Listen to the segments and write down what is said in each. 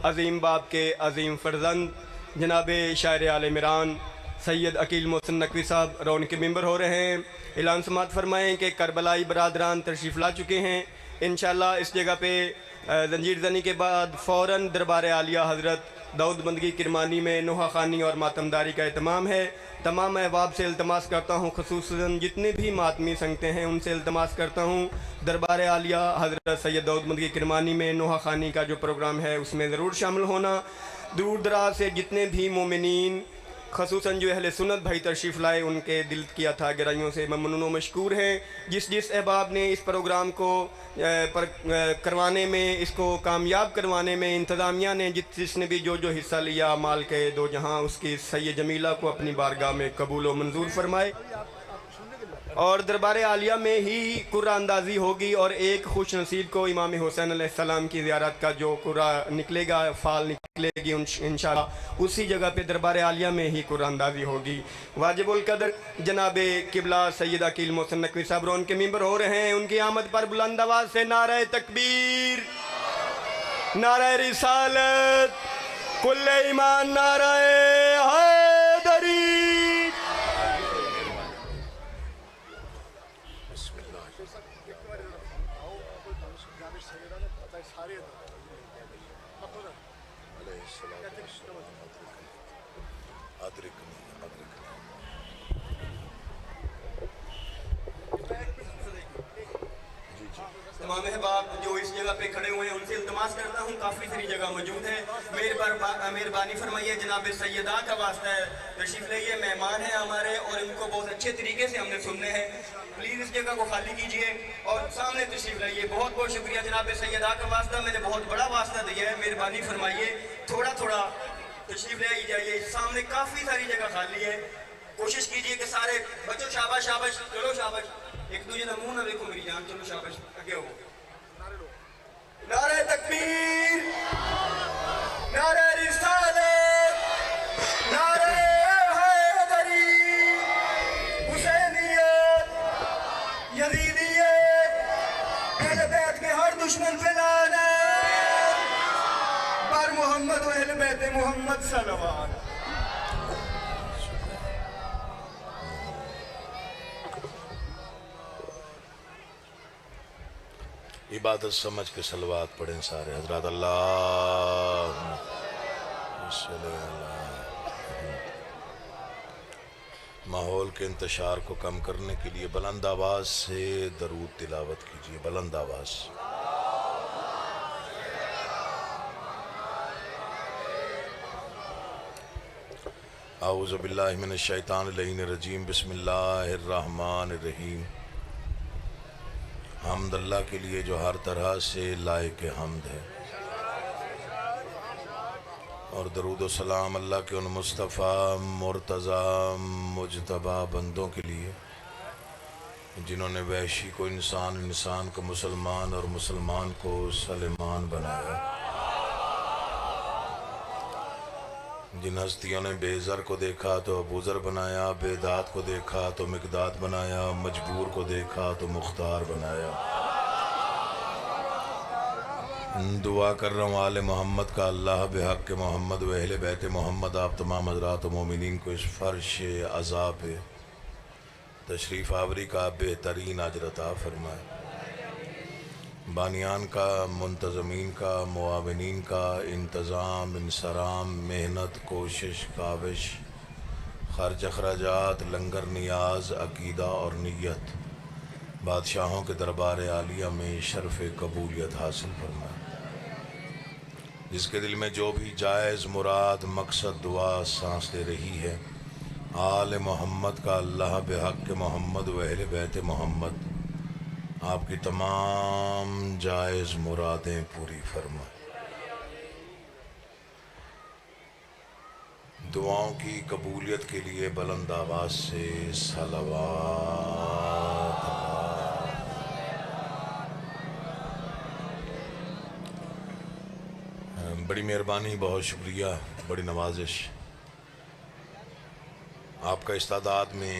عظیم باپ کے عظیم فرزند جناب شاعر آل عمران سید عقیل محسن نقوی صاحب رون کے ممبر ہو رہے ہیں۔ اعلان سماعت فرمائیں کہ کربلائی برادران تشریف لا چکے ہیں۔ انشاءاللہ اس جگہ پہ زنجیر زنی کے بعد فوراً دربار عالیہ حضرت داؤد بندگی کرمانی میں نوحہ خوانی اور ماتمداری کا اہتمام ہے۔ تمام احباب سے التماس کرتا ہوں، خصوصاً جتنے بھی ماتمی سنگتے ہیں ان سے التماس کرتا ہوں دربار عالیہ حضرت سید داؤد بندگی کرمانی میں نوحہ خوانی کا جو پروگرام ہے اس میں ضرور شامل ہونا۔ دور دراز سے جتنے بھی مومنین خصوصاً جو اہل سنت بھائی تشریف لائے ان کے دل کی عطا گرائیوں سے ممنون و مشکور ہیں۔ جس احباب نے اس پروگرام کو کروانے میں، اس کو کامیاب کروانے میں، انتظامیہ نے جس نے بھی جو حصہ لیا، مال کے دو جہاں اس کی سید جمیلہ کو اپنی بارگاہ میں قبول و منظور فرمائے۔ اور دربار عالیہ میں ہی قرعہ اندازی ہوگی اور ایک خوش نصیب کو امام حسین علیہ السلام کی زیارت کا جو قرعہ نکلے گا، فال نکلے گی انشاءاللہ اسی جگہ پہ دربار عالیہ میں ہی قرعہ اندازی ہوگی۔ واجب القدر جناب قبلہ سید عقیل محسن نقوی صاحب رون کے ممبر ہو رہے ہیں۔ ان کی آمد پر بلند آواز سے نعرہ تکبیر، نعرہ رسالت، کل ایمان، نعرہ حیدری۔ تمام احباب جو اس جگہ پہ کھڑے ہوئے ہیں ان سے التماس کرتا ہوں، کافی ساری جگہ موجود ہے، مہربانی فرمائیے، جناب سیدہ کا واسطہ ہے، تشریف لائیے، مہمان ہیں ہمارے اور ان کو بہت اچھے طریقے سے ہم نے سننے ہیں، پلیز اس جگہ کو خالی کیجئے اور سامنے تشریف لائیے۔ بہت بہت شکریہ جناب سیدہ کا واسطہ، میں نے بہت بڑا واسطہ دیا ہے، مہربانی فرمائیے تھوڑا تھوڑا تشریف لے آئی جائیے، سامنے کافی ساری جگہ خالی ہے، کوشش کیجئے کہ سارے بچوں شاباش شاباش، چلو شاباش، ایک دوجہ نہ منہ نہ دیکھو میری جان، چلو شاباش، اگے ہو۔ نعرہ تکبیر، نعرہ رسالت، نعرہ حیدری، حسینیت، یزیدیت، اہل بیت کے ہر دشمن پہ لعنت، بر محمد و اہل بیت محمد صلوات۔ عبادت سمجھ کے صلوات پڑھیں سارے حضرات، اللہ ماحول کے انتشار کو کم کرنے کے لیے بلند آواز سے درود تلاوت کیجیے، بلند آواز۔ اعوذ باللہ من الشیطان اللعین الرجیم، بسم اللہ الرحمن الرحیم۔ حمد اللہ کے لیے جو ہر طرح سے لائق حمد ہے، اور درود و سلام اللہ کے ان مصطفیٰ مرتضیٰ مجتبیٰ بندوں کے لیے جنہوں نے وحشی کو انسان، انسان کو مسلمان اور مسلمان کو سلیمان بنایا، جن ہستیوں نے بے زر کو دیکھا تو ابو ذر بنایا، بے داد کو دیکھا تو مقداد بنایا، مجبور کو دیکھا تو مختار بنایا۔ دعا کر رہا ہوں آل محمد کا اللہ بحق محمد و اہل بیت محمد آپ تمام حضرات و مومنین کو اس فرش عزا پہ تشریف آوری کا بہترین اجر عطا فرمائے، بانیان کا، منتظمین کا، معاونین کا، انتظام، انصرام، محنت، کوشش، کاوش، خرچ اخراجات، لنگر، نیاز، عقیدہ اور نیت، بادشاہوں کے دربار عالیہ میں شرف قبولیت حاصل فرمائے۔ جس کے دل میں جو بھی جائز مراد مقصد دعا سانس دے رہی ہے، آل محمد کا اللہ بحق محمد و اہل بیت محمد آپ کی تمام جائز مرادیں پوری فرمائے۔ دعاؤں کی قبولیت کے لیے بلند آواز سے صلوات۔ بڑی مہربانی، بہت شکریہ، بڑی نوازش۔ آپ کا استعداد میں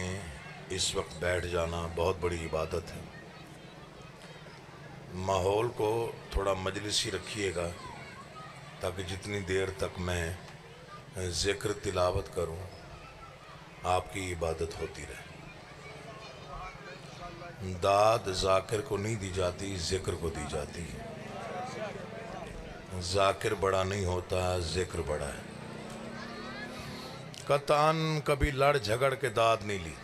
اس وقت بیٹھ جانا بہت بڑی عبادت ہے۔ ماحول کو تھوڑا مجلسی رکھیے گا، تاکہ جتنی دیر تک میں ذکر تلاوت کروں آپ کی عبادت ہوتی رہے۔ داد ذاکر کو نہیں دی جاتی، ذکر کو دی جاتی ہے۔ ذاکر بڑا نہیں ہوتا، ذکر بڑا ہے۔ قطعاً کبھی لڑ جھگڑ کے داد نہیں لی۔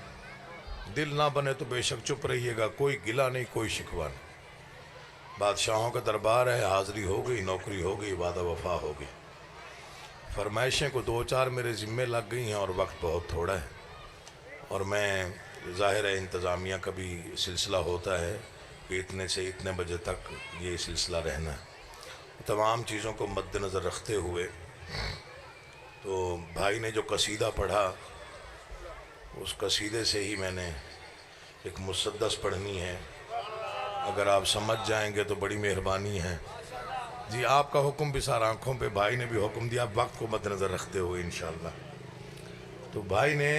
دل نہ بنے تو بے شک چپ رہیے گا، کوئی گلہ نہیں، کوئی شکوہ نہیں۔ بادشاہوں کا دربار ہے، حاضری ہو گئی، نوکری ہو گئی، وعدہ وفا ہو گئی۔ فرمائشیں کو 2-4 میرے ذمے لگ گئی ہیں اور وقت بہت تھوڑا ہے، اور میں ظاہر ہے انتظامیہ کا بھی سلسلہ ہوتا ہے کہ اتنے سے اتنے بجے تک یہ سلسلہ رہنا ہے۔ تمام چیزوں کو مد نظر رکھتے ہوئے تو بھائی نے جو قصیدہ پڑھا اس قصیدے سے ہی میں نے ایک مسدس پڑھنی ہے، اگر آپ سمجھ جائیں گے تو بڑی مہربانی ہے جی۔ آپ کا حکم بھی سار آنکھوں پہ، بھائی نے بھی حکم دیا وقت کو مد نظر رکھتے ہوئے انشاءاللہ۔ تو بھائی نے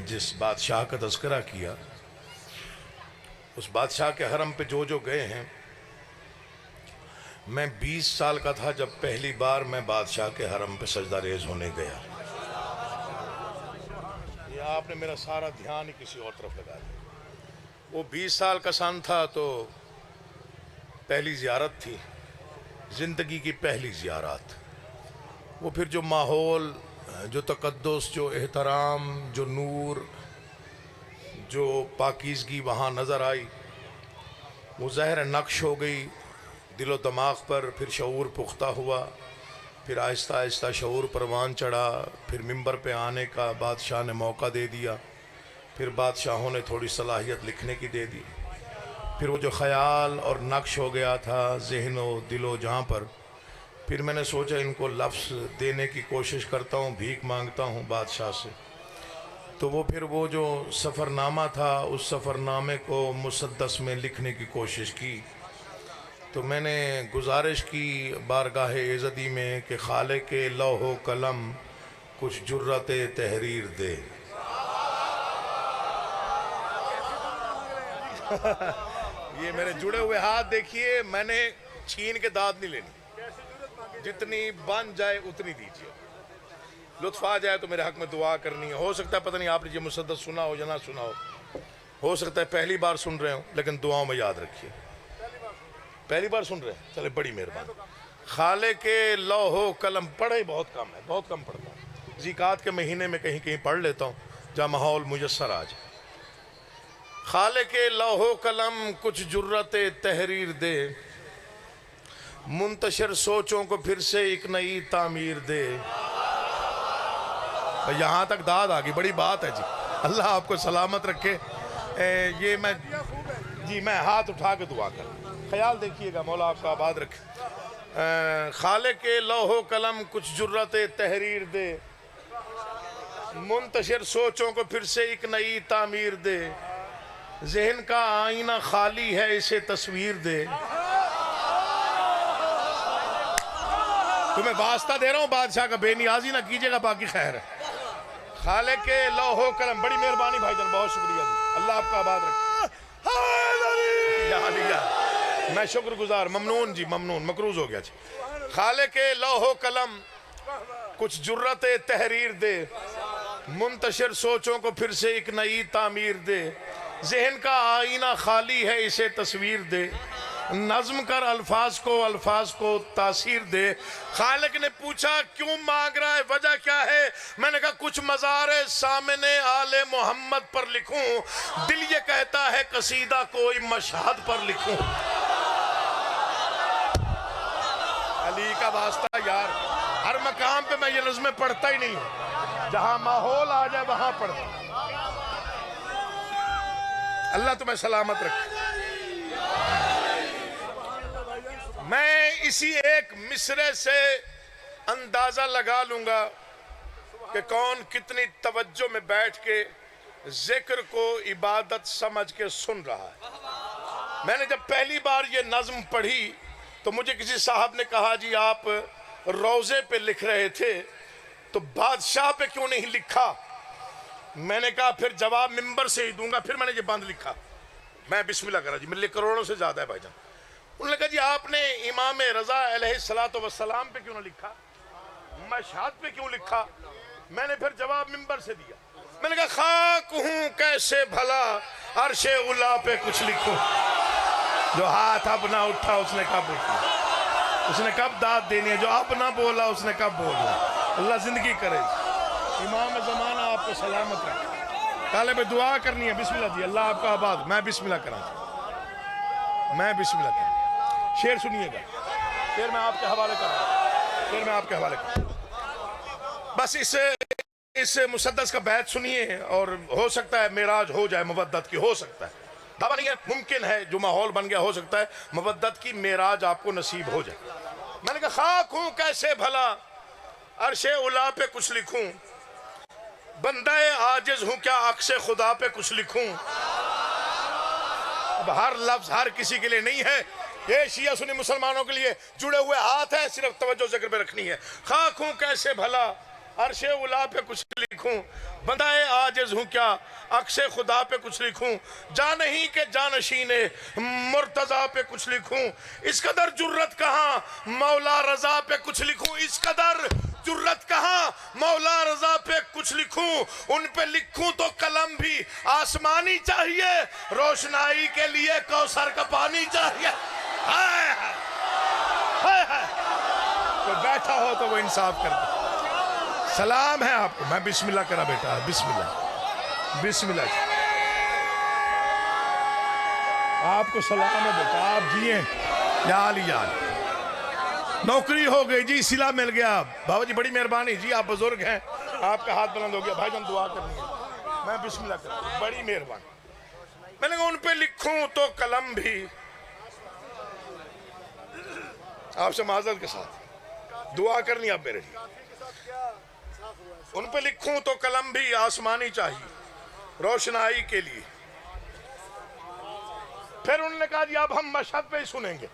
جس بادشاہ کا تذکرہ کیا، اس بادشاہ کے حرم پہ جو گئے ہیں، میں 20 سال کا تھا جب پہلی بار میں بادشاہ کے حرم پہ سجدہ ریز ہونے گیا۔ یہ آپ نے میرا سارا دھیان ہی کسی اور طرف لگا دیا۔ وہ 20 سال کا سن تھا تو پہلی زیارت تھی، زندگی کی پہلی زیارت۔ وہ پھر جو ماحول، جو تقدس، جو احترام، جو نور، جو پاکیزگی وہاں نظر آئی، وہ ظاہر نقش ہو گئی دل و دماغ پر۔ پھر شعور پختہ ہوا، پھر آہستہ آہستہ شعور پروان چڑھا، پھر ممبر پہ آنے کا بادشاہ نے موقع دے دیا، پھر بادشاہوں نے تھوڑی صلاحیت لکھنے کی دے دی، پھر وہ جو خیال اور نقش ہو گیا تھا ذہن و دل و جہاں پر، پھر میں نے سوچا ان کو لفظ دینے کی کوشش کرتا ہوں، بھیک مانگتا ہوں بادشاہ سے۔ تو وہ پھر وہ جو سفر نامہ تھا، اس سفر نامے کو مسدس میں لکھنے کی کوشش کی۔ تو میں نے گزارش کی بارگاہ ایزدی میں کہ خالق لوح و قلم کچھ جرت تحریر دے۔ یہ میرے جڑے ہوئے ہاتھ دیکھیے، میں نے چھین کے داد نہیں لینی، جتنی بن جائے اتنی دیجیے۔ لطف آ جائے تو میرے حق میں دعا کرنی ہے۔ ہو سکتا ہے پتہ نہیں آپ نے یہ مسدس سنا ہو یا نہ سنا ہو سکتا ہے پہلی بار سن رہے ہوں، لیکن دعاؤں میں یاد رکھیے۔ پہلی بار سن رہے ہیں؟ چلے بڑی مہربانی۔ خالق لوح و قلم پڑھے بہت کم ہے، بہت کم پڑھتا ہوں، زکوٰۃ کے مہینے میں کہیں کہیں پڑھ لیتا ہوں جہاں ماحول میسر آ جائے۔ خالق لوح و قلم کچھ جرت تحریر دے، منتشر سوچوں کو پھر سے ایک نئی تعمیر دے۔ یہاں تک داد آ گئی، بڑی بات ہے جی، اللہ آپ کو سلامت رکھے۔ یہ میں ہاتھ اٹھا کے دعا کر، خیال دیکھیے گا، مولا آپ کا آباد رکھے۔ خالق لوح و قلم کچھ جرت تحریر دے، منتشر سوچوں کو پھر سے ایک نئی تعمیر دے، ذہن کا آئینہ خالی ہے اسے تصویر دے۔ تمہیں واسطہ دے رہا ہوں بادشاہ کا، بے نیازی نہ کیجیے گا، باقی خیر ہے۔ خالق لوح و قلم، بڑی مہربانی بھائی جان، بہت شکریہ جی، اللہ آپ کا آباد رکھے۔ میں شکر گزار، ممنون جی، ممنون، مقروض ہو گیا جی۔ خالق لوح و قلم کچھ جرت تحریر دے، منتشر سوچوں کو پھر سے ایک نئی تعمیر دے، ذہن کا آئینہ خالی ہے اسے تصویر دے، نظم کر الفاظ کو تاثیر دے۔ خالق نے پوچھا کیوں مانگ رہا ہے، وجہ کیا ہے؟ میں نے کہا کچھ مزار سامنے آل محمد پر لکھوں، دل یہ کہتا ہے قصیدہ کوئی مشہد پر لکھوں۔ علی کا واسطہ یار، ہر مقام پہ میں یہ نظمیں پڑھتا ہی نہیں ہوں، جہاں ماحول آ جائے وہاں پڑھتا ہوں۔ اللہ تمہیں سلامت رکھے۔ میں اسی ایک مصرے سے اندازہ لگا لوں گا کہ کون کتنی توجہ میں بیٹھ کے ذکر کو عبادت سمجھ کے سن رہا ہے۔ میں نے جب پہلی بار یہ نظم پڑھی تو مجھے کسی صاحب نے کہا جی آپ روضے پہ لکھ رہے تھے تو بادشاہ پہ کیوں نہیں لکھا؟ میں نے کہا پھر جواب ممبر سے ہی دوں گا۔ پھر میں نے یہ بند لکھا، میں بسم اللہ کرا جی، میرے لیے کروڑوں سے زیادہ ہے بھائی جان۔ انہوں نے کہا جی آپ نے امام رضا علیہ السلام پہ کیوں نہ لکھا، مشہد پہ کیوں لکھا؟ میں نے پھر جواب منبر سے دیا، میں نے کہا خاک ہوں کیسے بھلا عرش اولا پہ کچھ لکھوں۔ جو ہاتھ اب نہ اٹھا اس نے کب اٹھا، اس نے کب داد دینی ہے، جو اب نہ بولا اس نے کب بولا۔ اللہ زندگی کرے۔ امام زمانہ آپ کو سلامت رکھے۔ طالب دعا کرنی ہے، بسم اللہ جی، اللہ آپ کا آباد۔ میں بسم اللہ کرا، میں بسم اللہ کرا۔ شعر سنیے گا، شعر میں آپ کے حوالے کر رہا ہوں، شعر میں آپ کے حوالے کر رہا ہوں۔ بس اس مسدس کا بیت سنیے، اور ہو سکتا ہے معراج ہو جائے مودت کی، ہو سکتا ہے، دعویٰ نہیں ہے، ممکن ہے، جو ماحول بن گیا ہو سکتا ہے مودت کی معراج آپ کو نصیب ہو جائے۔ میں نے کہا خاک ہوں کیسے بھلا عرش اولا پہ کچھ لکھوں، بندہ عاجز ہوں کیا عکس خدا پہ کچھ لکھوں۔ اب ہر لفظ ہر کسی کے لیے نہیں ہے، یہ شیعہ سنی مسلمانوں کے لیے جڑے ہوئے ہاتھ ہیں، صرف توجہ ذکر پہ رکھنی ہے۔ خاک ہوں کیسے بھلا عرش اولا پہ کچھ لکھوں، بندہ عاجز ہوں کیا عکس خدا پہ کچھ لکھوں، جا نہیں کہ جانشین مرتضیٰ پہ کچھ لکھوں، اس قدر جرت کہاں مولا رضا پہ کچھ لکھوں، اس قدر جرت کہاں مولا رضا پہ کچھ لکھوں، ان پہ لکھوں تو قلم بھی آسمانی چاہیے، روشنائی کے لیے کوثر کا پانی چاہیے۔ ہائے ہائے ہائے، کوئی بیٹھا ہو تو وہ انصاف کر دے۔ سلام ہے آپ کو، میں بسم اللہ کرا بیٹا، بسم اللہ، بسم اللہ۔ آپ کو سلام ہے بیٹا، آپ جیئیں، یا علی یا علی۔ نوکری ہو گئی جی، صلہ مل گیا، بابا جی بڑی مہربانی جی، آپ بزرگ ہیں، آپ کا ہاتھ بلند ہو گیا، بھائی جان دعا کرنی ہے، میں بسم اللہ کرا، بڑی مہربانی۔ میں نے کہا ان پہ لکھوں تو قلم بھی، آپ سے معذرت کے ساتھ دعا کرنی آپ میرے لیے، ان پہ لکھوں تو قلم بھی آسمانی چاہیے، روشنائی کے لیے۔ پھر انہوں نے کہا جی اب ہم مشہد پہ ہی سنیں گے۔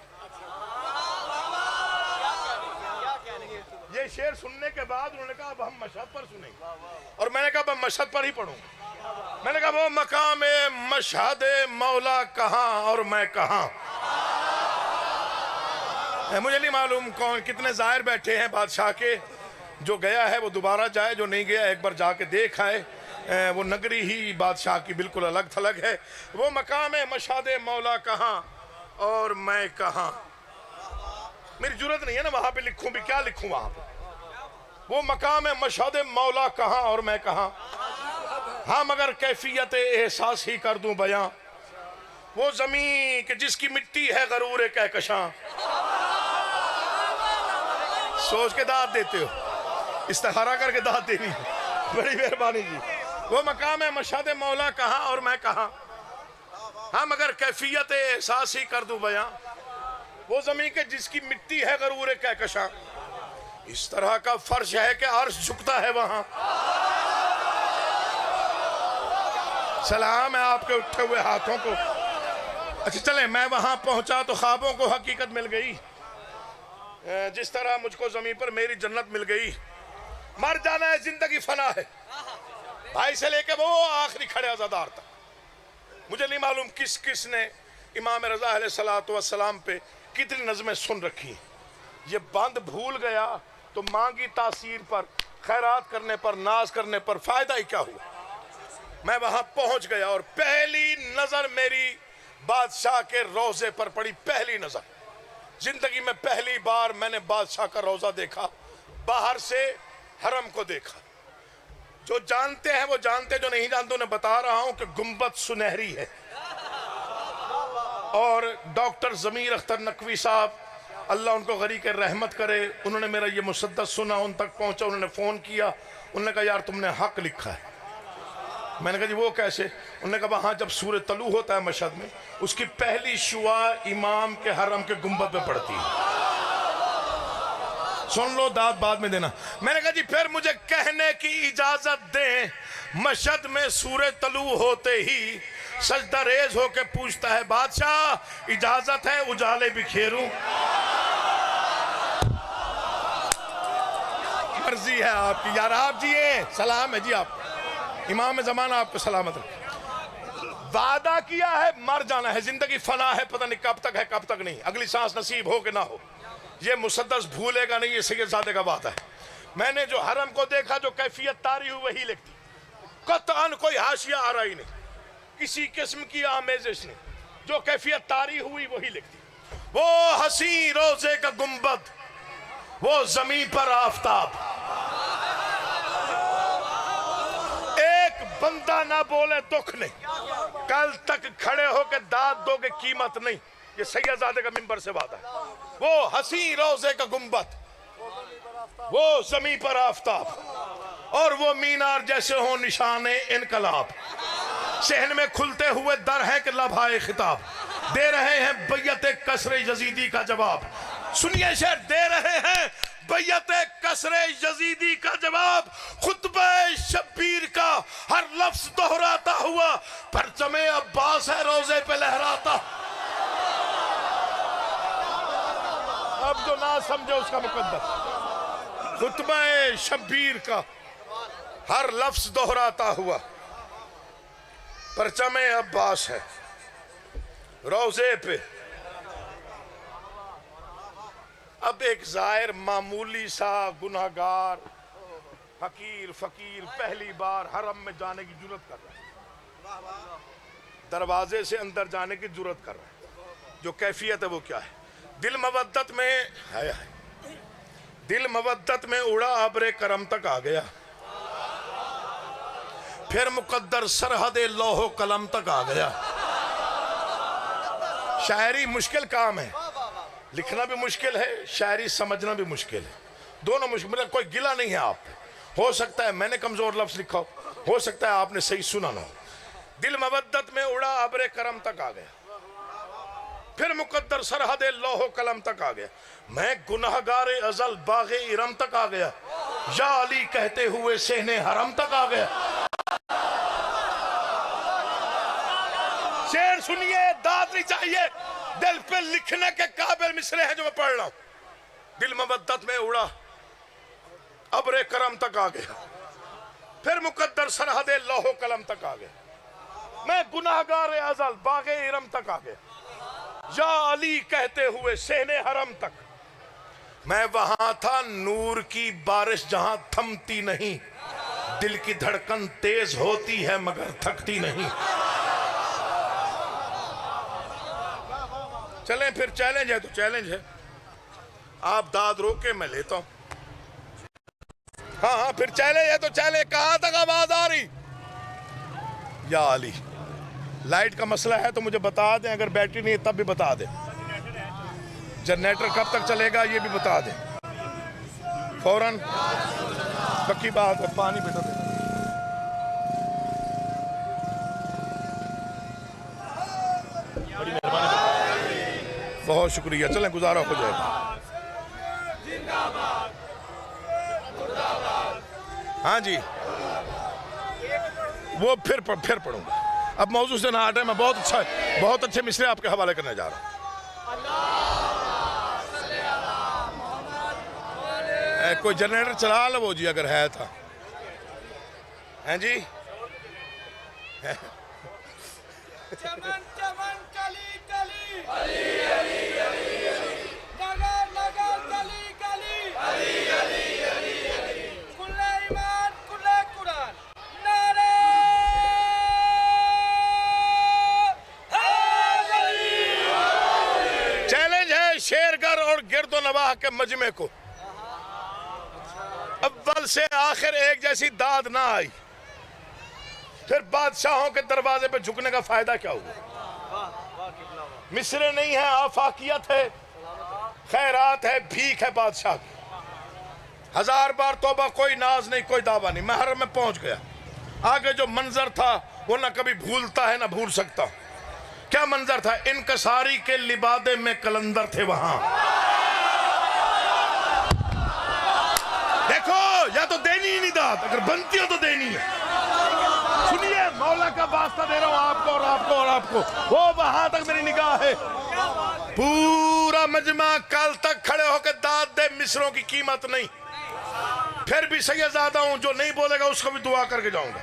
یہ شعر سننے کے بعد انہوں نے کہا اب ہم مشہد پر سنیں گے، اور میں نے کہا اب مشہد پر ہی پڑھوں گا۔ میں نے کہا وہ مقام مشہد مولا کہاں اور میں کہاں۔ مجھے نہیں معلوم کون کتنے زائر بیٹھے ہیں بادشاہ کے، جو گیا ہے وہ دوبارہ جائے، جو نہیں گیا ایک بار جا کے دیکھ آئے، وہ نگری ہی بادشاہ کی بالکل الگ تھلگ ہے۔ وہ مقام مشہد مولا کہاں اور میں کہاں۔ میری جرت نہیں ہے نا وہاں پہ لکھوں بھی، کیا لکھوں وہاں پہ۔ وہ مقام مشہد مولا کہاں اور میں کہاں، ہاں مگر کیفیت احساس ہی کر دوں بیاں، وہ زمین کہ جس کی مٹی ہے غرور کہکشاں۔ سوچ کے داد دیتے ہو، استخارہ کر کے داد دینی، بڑی مہربانی جی۔ وہ مقام مشہد مولا کہاں اور میں کہاں، ہاں مگر کیفیت احساس ہی کر دوں بیاں، وہ زمین کے جس کی مٹی ہے غرور کہکشاں۔ اس طرح کا فرش ہے کہ عرش جھکتا ہے وہاں۔ سلام ہے آپ کے اٹھے ہوئے ہاتھوں کو۔ اچھا چلیں، میں وہاں پہنچا تو خوابوں کو حقیقت مل گئی، جس طرح مجھ کو زمین پر میری جنت مل گئی۔ مر جانا ہے، زندگی فنا ہے، بھائی سے لے کے وہ آخری کھڑے عزادار تک۔ مجھے نہیں معلوم کس کس نے امام رضا علیہ السلام پہ کتنی نظمیں سن رکھی۔ یہ بند بھول گیا تو مانگی تاثیر پر، خیرات کرنے پر، ناز کرنے پر فائدہ ہی کیا ہوا۔ میں وہاں پہنچ گیا اور پہلی نظر میری بادشاہ کے روضے پر پڑی، پہلی نظر۔ زندگی میں پہلی بار میں نے بادشاہ کا روضہ دیکھا، باہر سے حرم کو دیکھا۔ جو جانتے ہیں وہ جانتے، جو نہیں جانتے انہیں بتا رہا ہوں کہ گنبد سنہری ہے۔ اور ڈاکٹر ضمیر اختر نقوی صاحب، اللہ ان کو غریق رحمت کرے، انہوں نے میرا یہ مسدس سنا، ان تک پہنچا، انہوں نے فون کیا، انہوں نے کہا یار تم نے حق لکھا ہے۔ میں نے کہا جی وہ کیسے؟ انہوں نے کہا وہاں جب سورہ طلوع ہوتا ہے مشہد میں، اس کی پہلی شعاع امام کے حرم کے گنبد پہ پڑتی ہے۔ سن لو، داد بعد میں دینا۔ میں نے کہا جی پھر مجھے کہنے کی اجازت دیں، مشہد میں سورہ طلوع ہوتے ہی سجدہ ریز ہو کے پوچھتا ہے بادشاہ اجازت ہے اجالے بکھیروں؟ مرضی ہے آپ کی یار، آپ جیئے، سلام ہے جی آپ، امام زمانہ آپ کو سلامت رکھے۔ وعدہ کیا ہے مر جانا ہے، زندگی فنا ہے، پتہ نہیں کب تک ہے کب تک نہیں، اگلی سانس نصیب ہو کہ نہ ہو، یہ مسدس بھولے گا نہیں، یہ سید زادے کا وعدہ ہے۔ میں نے جو حرم کو دیکھا، جو کیفیت طاری ہوئی وہی لکھتی، قطعاً کوئی حاشیہ آ رہی نہیں، کسی قسم کی آمیزش نہیں، جو کیفیت طاری ہوئی وہی لکھتی۔ وہ حسین روزے کا گنبد، وہ زمین پر آفتاب، ایک بندہ نہ بولے دکھ نہیں، کل تک کھڑے ہو کے داد دو گے قیمت نہیں، یہ سید زادے کا منبر سے وعدہ ہے۔ وہ حسین روزے کا گنبد، وہ زمین پر آفتاب، اور وہ مینار جیسے ہوں نشان انقلاب، صحن میں کھلتے ہوئے در ہے کہ لبھائے خطاب، دے رہے ہیں بیعت کسر یزیدی کا جواب۔ سنیے شعر، دے رہے ہیں بیعت کسر یزیدی کا جواب، خطبہ شبیر کا ہر لفظ دہراتا ہوا، پرچم عباس ہے روزے پہ لہراتا۔ اب جو نہ سمجھے اس کا مقدر، خطبہ شبیر کا ہر لفظ دہراتا ہوا، پرچم عباس ہے روزے پہ۔ اب ایک زائر معمولی سا گناہگار حقیر فقیر پہلی بار حرم میں جانے کی جرات کر رہا ہے، دروازے سے اندر جانے کی جرات کر رہا ہے، جو کیفیت ہے وہ کیا ہے؟ دل مودت میں ہے، دل مودت میں اڑا ابر کرم تک آ گیا، پھر مقدر سرحد لوح و قلم تک آ گیا۔ شاعری مشکل کام ہے، لکھنا بھی مشکل ہے، شاعری سمجھنا بھی مشکل ہے، دونوں مشکل، میرا کوئی گلہ نہیں ہے آپ پہ، ہو سکتا ہے میں نے کمزور لفظ لکھا ہو سکتا ہے آپ نے صحیح سنا نہ ہو۔ دل مودت میں اڑا ابر کرم تک آ گیا، پھر مقدر سرحد لوح و قلم تک آ گیا، میں گناہگار ازل باغ ارم تک آ گیا، یا علی کہتے ہوئے صحن حرم تک آ گیا۔ شعر سنیے، داد نہیں چاہیے، دل پہ لکھنے کے قابل مصرے ہیں جو میں پڑھ رہا ہوں۔ دل مودت میں اڑا ابر کرم تک آ گیا، پھر مقدر سرحد لوح و قلم تک آ گیا، میں گناہگار ازل باغ ارم تک آ گیا، یا علی کہتے ہوئے صحن حرم تک۔ میں وہاں تھا نور کی بارش جہاں تھمتی نہیں، دل کی دھڑکن تیز ہوتی ہے مگر تھکتی نہیں۔ چلیں پھر چیلنج ہے تو چیلنج ہے، آپ داد روکے میں لیتا ہوں۔ ہاں پھر چیلنج ہے تو چیلنج، کہاں تک آواز آ رہی؟ یا علی، لائٹ کا مسئلہ ہے تو مجھے بتا دیں، اگر بیٹری نہیں ہے تب بھی بتا دیں، جنریٹر کب تک چلے گا یہ بھی بتا دیں فوراً، پکی بات ہے، پانی بیٹا دے۔ بہت شکریہ، چلیں گزارا ہو جائے گا۔ ہاں جی، وہ پھر پڑھوں گا، اب موضوع سے نہ ہٹے، میں بہت اچھے مصرے آپ کے حوالے کرنے جا رہا ہوں۔ کوئی جنریٹر چلا لو جی اگر ہے تھا، ہیں جی؟ چمن چمن کلی کلی علی علی علی علی، نگر نگر گلی گلی علی علی علی علی، کل ایمان کل قرآن، نعرہ حیدری۔ چیلنج ہے شیرگر اور گرد و نواح کے مجمع کو، اول سے آخر ایک جیسی داد نہ آئی، پھر بادشاہوں کے دروازے پہ جھکنے کا فائدہ کیا ہوا؟ مصرے نہیں ہے، آفاقیت ہے، خیرات ہے، بھیک ہے بادشاہ کی، ہزار بار توبہ، کوئی ناز نہیں، کوئی دعویٰ نہیں، میں حرم میں پہنچ گیا، آگے جو منظر تھا وہ نہ کبھی بھولتا ہے نہ بھول سکتا۔ کیا منظر تھا؟ انکساری کے لبادے میں کلندر تھے وہاں، دیکھو یا تو دینی ہی نہیں داد، اگر بنتی ہو تو دینی ہے۔ سنیے، مولا کا واسطہ دے رہا ہوں آپ کو اور آپ کو اور آپ کو، وہ وہاں تک میری نگاہ ہے، پورا مجمع کل تک کھڑے ہو کے داد دے، مصروں کی قیمت نہیں، پھر بھی سید زادہ ہوں، جو نہیں بولے گا اس کو بھی دعا کر کے جاؤں گا۔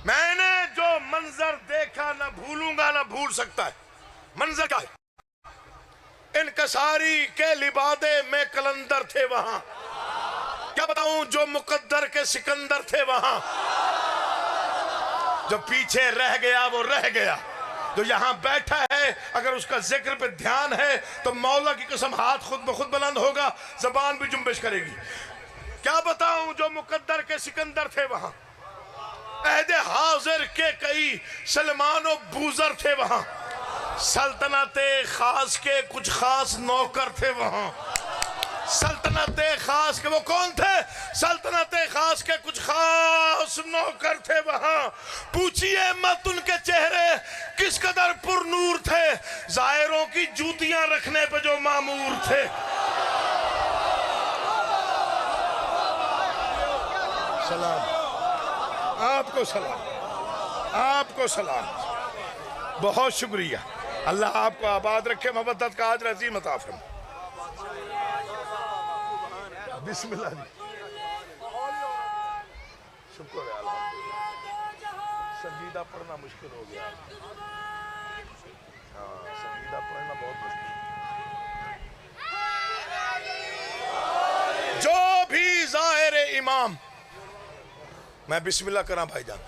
میں نے جو منظر نہ بھولوں گا نہ بھول سکتا ہے. منظر کیا ہے؟ انکساری کے لبادے میں کلندر تھے وہاں. کیا بتاؤں جو مقدر کے سکندر تھے وہاں. جو پیچھے رہ گیا وہ رہ گیا. جو یہاں بیٹھا ہے اگر اس کا ذکر پہ دھیان ہے تو مولا کی قسم ہاتھ خود بخود بلند ہوگا, زبان بھی جنبش کرے گی. کیا بتاؤں جو مقدر کے سکندر تھے وہاں. عہد حاضر کے کئی سلمان و بوزر تھے وہاں. سلطنت خاص کے کچھ خاص نوکر تھے وہاں. سلطنت خاص کے وہ کون تھے؟ سلطنت خاص کے کچھ خاص نوکر تھے وہاں. پوچھئے مت ان کے چہرے کس قدر پر نور تھے, زائروں کی جوتیاں رکھنے پہ جو مامور تھے. سلام آپ کو, سلام آپ کو, سلام. بہت شکریہ. اللہ آپ کو آباد رکھے, مودت کا اجر عظیم عطا فرمائے. بسم اللہ جی. شکر ہے الحمدللہ. سنجیدہ پڑھنا مشکل ہو گیا. ہاں سنجیدہ پڑھنا بہت مشکل. جو بھی ظاہر امام, میں بسم اللہ کراں بھائی جان.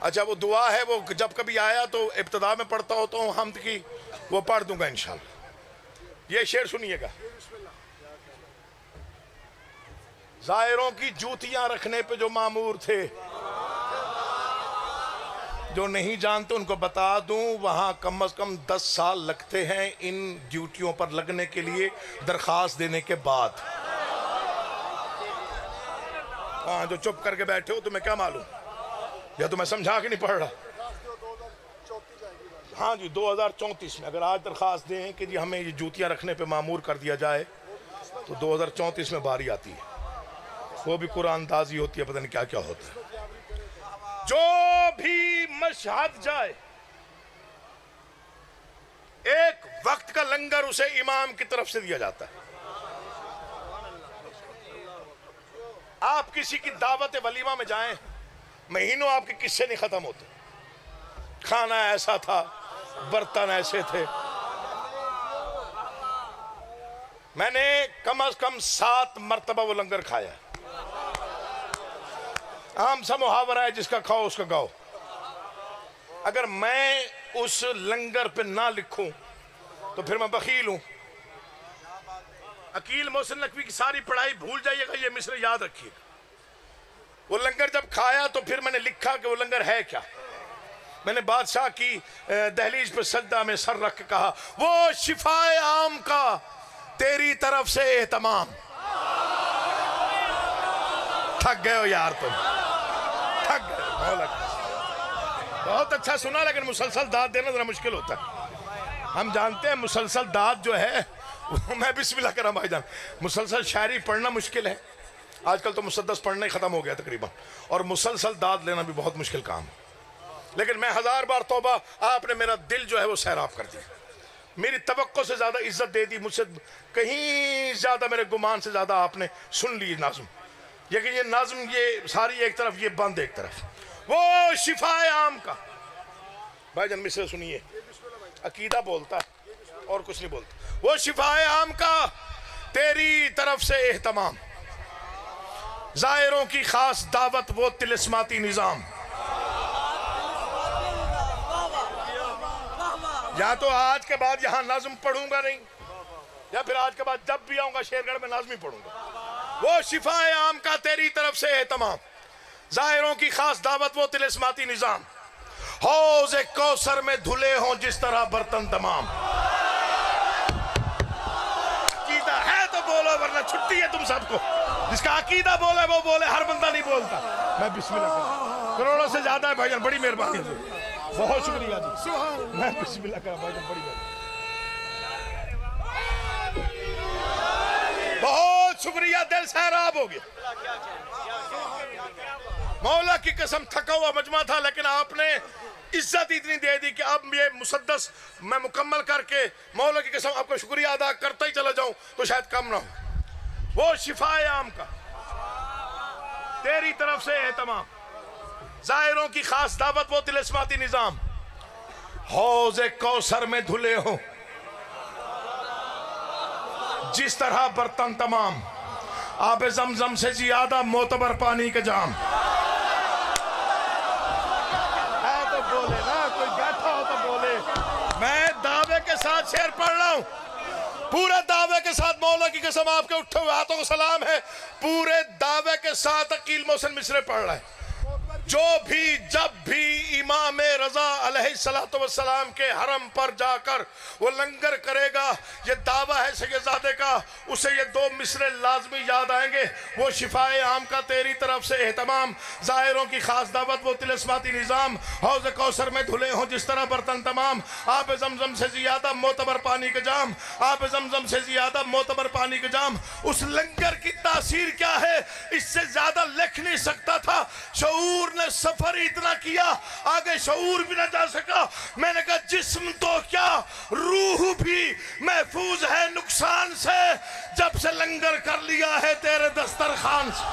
اچھا وہ دعا ہے, وہ جب کبھی آیا تو ابتدا میں پڑھتا ہوتا ہوں حمد کی, وہ پڑھ دوں گا انشاءاللہ. یہ شعر سنیے گا. زائروں کی جوتیاں رکھنے پہ جو مامور تھے. جو نہیں جانتے ان کو بتا دوں, وہاں کم از کم 10 سال لگتے ہیں ان ڈیوٹیوں پر لگنے کے لیے درخواست دینے کے بعد. ہاں جو چپ کر کے بیٹھے ہو تمہیں کیا معلوم, یا تو میں سمجھا کے نہیں پڑھ رہا. ہاں جی 2034 میں اگر آج درخواست دیں کہ جی ہمیں یہ جوتیاں رکھنے پہ معمور کر دیا جائے تو 2034 میں باری آتی ہے. وہ بھی قرآن اندازی ہوتی ہے, پتہ نہیں کیا کیا ہوتا ہے. جو بھی مشہد جائے, ایک وقت کا لنگر اسے امام کی طرف سے دیا جاتا ہے. آپ کسی کی دعوت ولیمہ میں جائیں, مہینوں آپ کے قصے نہیں ختم ہوتے. کھانا ایسا تھا, برتن ایسے تھے. میں نے کم از کم 7 مرتبہ وہ لنگر کھایا. عام سا محاورہ ہے, جس کا کھاؤ اس کا گاؤ. اگر میں اس لنگر پہ نہ لکھوں تو پھر میں بخیل ہوں. عقیل محسن نقوی کی ساری پڑھائی بھول جائیے گا, یہ مصرع یاد رکھیے گا. وہ لنگر جب کھایا تو پھر میں نے لکھا کہ وہ لنگر ہے کیا. میں نے بادشاہ کی دہلیز پہ سجدہ میں سر رکھ کے کہا, وہ شفائے عام کا تیری طرف سے اہتمام. تھک گئے ہو یار تم, تھک گئے. بہت اچھا سنا, لیکن مسلسل داد دینا ذرا مشکل ہوتا ہے. ہم جانتے ہیں مسلسل داد جو ہے, میں بسم اللہ کرام بھائی جان, مسلسل شاعری پڑھنا مشکل ہے. آج کل تو مسدس پڑھنا ہی ختم ہو گیا تقریباً, اور مسلسل داد لینا بھی بہت مشکل کام ہے. لیکن میں 1000 بار توبہ, آپ نے میرا دل جو ہے وہ سیراب کر دیا. میری توقع سے زیادہ عزت دے دی, مجھ سے کہیں زیادہ, میرے گمان سے زیادہ آپ نے سن لی نظم. لیکن یہ نظم یہ ساری ایک طرف, یہ بند ایک طرف. وہ شفائے عام کا, بھائی جان مصرع سنیے, عقیدہ بولتا ہے اور کچھ نہیں بولتا. وہ شفائے عام کا تیری طرف سے اہتمام, زائروں کی خاص دعوت وہ طلسماتی نظام. یا تو آج کے بعد یہاں نظم پڑھوں گا نہیں, یا پھر آج کے بعد جب بھی آؤں گا شیرگڑھ میں نظم ہی پڑھوں گا. وہ شفائے عام کا تیری طرف سے اہتمام, زائروں کی خاص دعوت وہ طلسماتی نظام. حوض کوثر میں دھلے ہوں جس طرح برتن تمام. عقیدہ ہے تو بولو, ورنہ چھٹی ہے تم سب کو. جس کا عقیدہ بولے وہ بولے, ہر بندہ نہیں بولتا. میں بسم اللہ کروں, کروڑوں سے زیادہ ہے بھائی جان, بڑی مہربانی ہے. بہت شکریہ جی, میں بسم اللہ کروں بھائی جان, بڑی مہربانی. بہت شکریہ, دل سیراب ہو گیا. مولا کی قسم تھکا ہوا مجمع تھا, لیکن آپ نے عزت اتنی دے دی کہ اب یہ مسدس میں مکمل کر کے مولا کی قسم آپ کو شکریہ ادا کرتا ہی چلا جاؤں تو شاید کم نہ ہو. وہ شفائے عام کا تیری طرف سے اہتمام, زائروں کی خاص دعوت وہ طلسماتی نظام حوض کوثر میں دھلے ہوں جس طرح برتن تمام آب زمزم سے زیادہ معتبر پانی کے جام ہے تو بولے نا کوئی بیٹھا ہو تو بولے میں دعوے کے ساتھ شعر پڑھ رہا ہوں پورے دعوے کے ساتھ مولا کی قسم آپ کے اٹھے ہوئے ہاتھوں کو سلام ہے پورے دعوے کے ساتھ عقیل محسن مصری پڑھ رہا ہے جو بھی جب بھی امام رضا علیہ السلام کے حرم پر جا کر وہ لنگر کرے گا یہ دعویٰ ہے سیدزادے کا اسے یہ دو مصرے لازمی یاد آئیں گے وہ شفائے عام کا تیری طرف سے اہتمام زائروں کی خاص دعوت وہ طلسماتی نظام حوض کوثر میں دھلے ہوں جس طرح برتن تمام آب زمزم سے زیادہ معتبر پانی کے جام آب زمزم سے زیادہ معتبر پانی کے جام اس لنگر کی تاثیر کیا ہے اس سے زیادہ لکھ نہیں سکتا تھا شعور نے سفر اتنا کیا آگے شعور بھی نہ جا سکا میں نے کہا جسم تو کیا روح بھی محفوظ ہے نقصان سے جب سے لنگر کر لیا ہے تیرے دسترخوان سے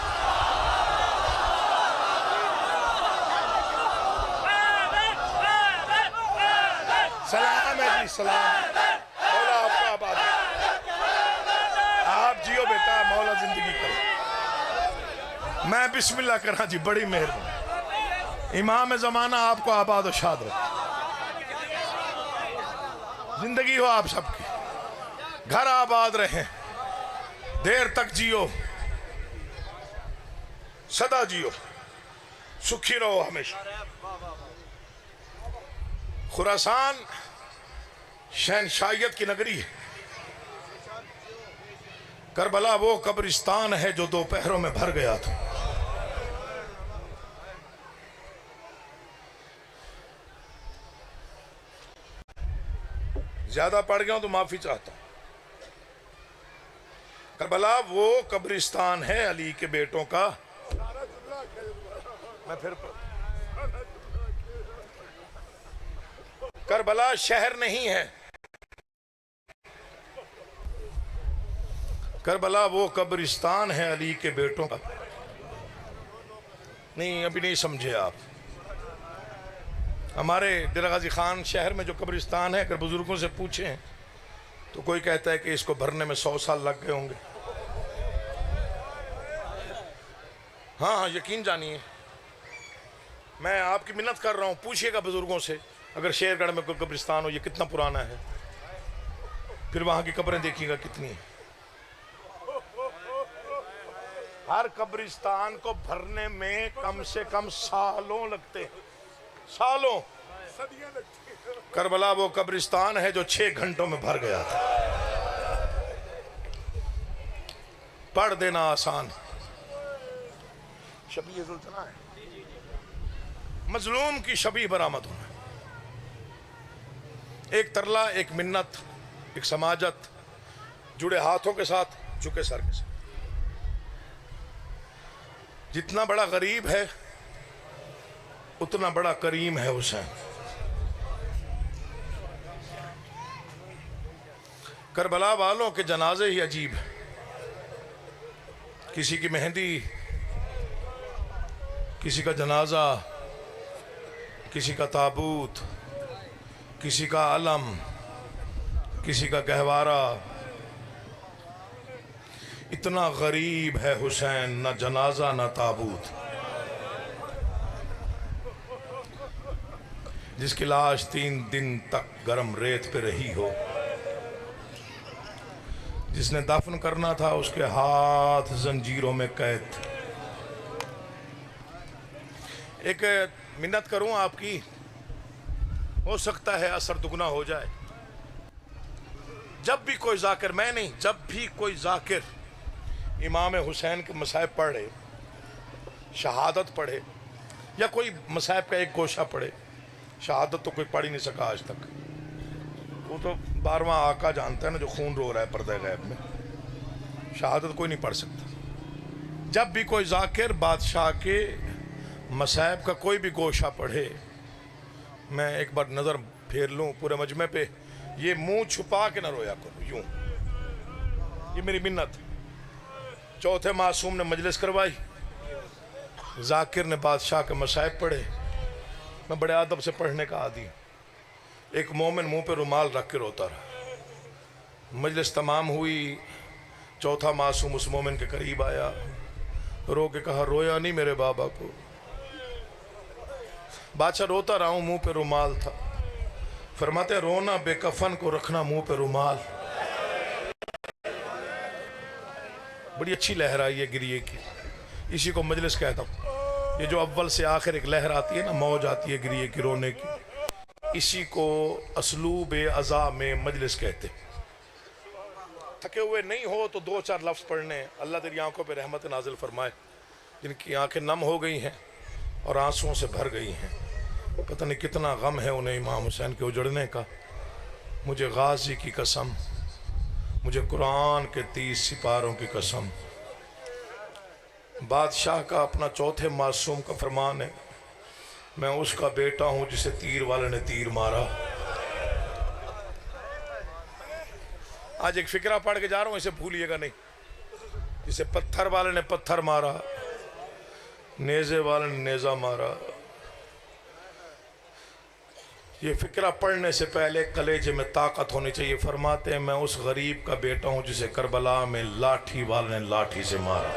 سلام ہے جی سلام مولا آپ کا آباد آپ جیو بیٹا مولا زندگی کرو میں بسم اللہ کرنا جی بڑی مہربانی امام زمانہ آپ کو آباد و شاد رہے زندگی ہو آپ سب کی گھر آباد رہیں دیر تک جیو سدا جیو سکھی رہو ہمیشہ خراسان شہنشائیت کی نگری ہے کربلا وہ قبرستان ہے جو دوپہروں میں بھر گیا تھا زیادہ پڑھ گیا ہوں تو معافی چاہتا ہوں کربلا وہ قبرستان ہے علی کے بیٹوں کا میں پھر کربلا شہر نہیں ہے کربلا وہ قبرستان ہے علی کے بیٹوں کا نہیں ابھی نہیں سمجھے آپ ہمارے ڈیرہ غازی خان شہر میں جو قبرستان ہے اگر بزرگوں سے پوچھیں تو کوئی کہتا ہے کہ اس کو بھرنے میں 100 سال لگ گئے ہوں گے ہاں یقین جانیے میں آپ کی منت کر رہا ہوں پوچھئے گا بزرگوں سے اگر شیر گڑھ میں کوئی قبرستان ہو یہ کتنا پرانا ہے پھر وہاں کی قبریں دیکھیے گا کتنی ہیں ہر قبرستان کو بھرنے میں کم سے کم سالوں لگتے ہیں سالوں کربلا وہ قبرستان ہے جو 6 گھنٹوں میں بھر گیا تھا پڑھ دینا آسان شبیہ ذوالفقار ہے مظلوم کی شبیہ برآمد ہونا ایک ترلا ایک منت ایک سماجت جڑے ہاتھوں کے ساتھ جھکے سر کے ساتھ جتنا بڑا غریب ہے اتنا بڑا کریم ہے حسین کربلا والوں کے جنازے ہی عجیب ہیں کسی کی مہندی کسی کا جنازہ کسی کا تابوت کسی کا علم کسی کا گہوارہ اتنا غریب ہے حسین نہ جنازہ نہ تابوت جس کی لاش 3 دن تک گرم ریت پہ رہی ہو جس نے دفن کرنا تھا اس کے ہاتھ زنجیروں میں قید ایک منت کروں آپ کی ہو سکتا ہے اثر دگنا ہو جائے جب بھی کوئی ذاکر میں نہیں جب بھی کوئی ذاکر امام حسین کے مصائب پڑھے شہادت پڑھے یا کوئی مصائب کا ایک گوشہ پڑھے شہادت تو کوئی پڑھ ہی نہیں سکا آج تک وہ تو 12واں آقا جانتا ہے نا جو خون رو رہا ہے پردہ غیب میں شہادت کوئی نہیں پڑھ سکتا جب بھی کوئی ذاکر بادشاہ کے مصائب کا کوئی بھی گوشہ پڑھے میں ایک بار نظر پھیر لوں پورے مجمع پہ یہ منہ چھپا کے نہ رویا کرو یوں یہ میری منت چوتھے معصوم نے مجلس کروائی ذاکر نے بادشاہ کے مصائب پڑھے. میں بڑے ادب سے پڑھنے کا عادی ہوں. ایک مومن منہ پہ رومال رکھ کے روتا رہا. مجلس تمام ہوئی. چوتھا معصوم اس مومن کے قریب آیا, رو کے کہا رویا نہیں میرے بابا کو. بادشاہ روتا رہا ہوں, منہ پہ رومال تھا. فرماتے رونا بے کفن کو رکھنا منہ پہ رومال. بڑی اچھی لہر آئی ہے گریے کی, اسی کو مجلس کہتا ہوں. یہ جو اول سے آخر ایک لہر آتی ہے نا, موج آتی ہے گریے کی, رونے کی, اسی کو اسلوب عزا میں مجلس کہتے. تھکے ہوئے نہیں ہو تو 2-4 لفظ پڑھنے. اللہ تیری آنکھوں پہ رحمت نازل فرمائے. جن کی آنکھیں نم ہو گئی ہیں اور آنسوؤں سے بھر گئی ہیں, پتہ نہیں کتنا غم ہے انہیں امام حسین کے اجڑنے کا. مجھے غازی کی قسم, مجھے قرآن کے 30 سپاروں کی قسم. بادشاہ کا اپنا چوتھے معصوم کا فرمان ہے, میں اس کا بیٹا ہوں جسے تیر والے نے تیر مارا. آج ایک فقرہ پڑھ کے جا رہا ہوں, اسے بھولیے گا نہیں. جسے پتھر والے نے پتھر مارا, نیزے والے نے نیزہ مارا. یہ فقرہ پڑھنے سے پہلے کلیجے میں طاقت ہونی چاہیے. فرماتے ہیں میں اس غریب کا بیٹا ہوں جسے کربلا میں لاٹھی والے نے لاٹھی سے مارا.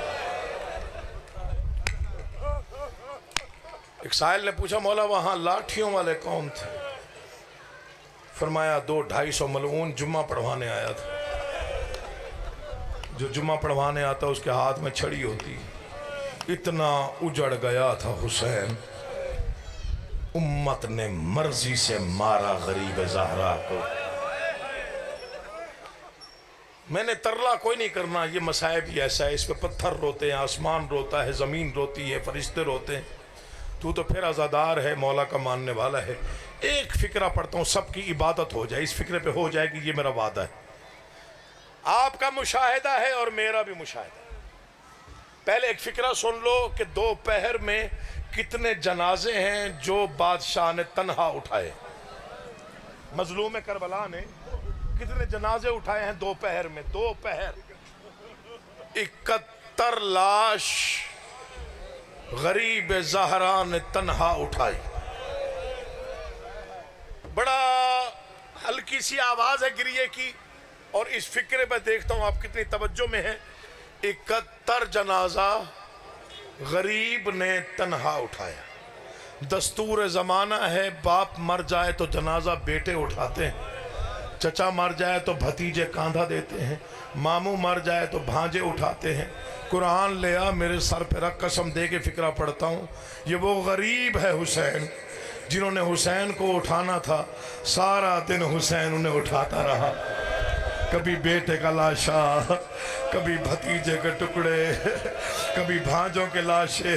ایک سائل نے پوچھا مولا وہاں لاٹھیوں والے کون تھے؟ فرمایا 200-250 ملعون جمعہ پڑھوانے آیا تھا. جو جمعہ پڑھوانے آتا اس کے ہاتھ میں چھڑی ہوتی. اتنا اجڑ گیا تھا حسین, امت نے مرضی سے مارا غریب زہرا کو. میں نے ترلا کوئی نہیں کرنا, یہ مصائب ہی ایسا ہے. اس پہ پتھر روتے ہیں, آسمان روتا ہے, زمین روتی ہے, فرشتے روتے ہیں. تو پھر عزادار ہے, مولا کا ماننے والا ہے. ایک فقرہ پڑھتا ہوں, سب کی عبادت ہو جائے. اس فقرے پہ ہو جائے کہ یہ میرا وعدہ ہے. آپ کا مشاہدہ ہے اور میرا بھی مشاہدہ ہے. پہلے ایک فقرہ سن لو کہ 2 پہر میں کتنے جنازے ہیں جو بادشاہ نے تنہا اٹھائے. مظلوم کربلا نے کتنے جنازے اٹھائے ہیں 2 پہر میں. 2 پہر 71 لاش غریب زہرا نے تنہا اٹھائی. بڑا ہلکی سی آواز ہے گریے کی, اور اس فکرے پہ دیکھتا ہوں آپ کتنی توجہ میں ہیں. 71 جنازہ غریب نے تنہا اٹھایا. دستور زمانہ ہے, باپ مر جائے تو جنازہ بیٹے اٹھاتے ہیں, چچا مر جائے تو بھتیجے کاندھا دیتے ہیں, ماموں مر جائے تو بھانجے اٹھاتے ہیں. قرآن لیا میرے سر پہ رکھ, قسم دے کے فقرہ پڑھتا ہوں. یہ وہ غریب ہے حسین جنہوں نے حسین کو اٹھانا تھا. سارا دن حسین انہیں اٹھاتا رہا. کبھی بیٹے کا لاشا, کبھی بھتیجے کے ٹکڑے, کبھی بھانجوں کے لاشیں,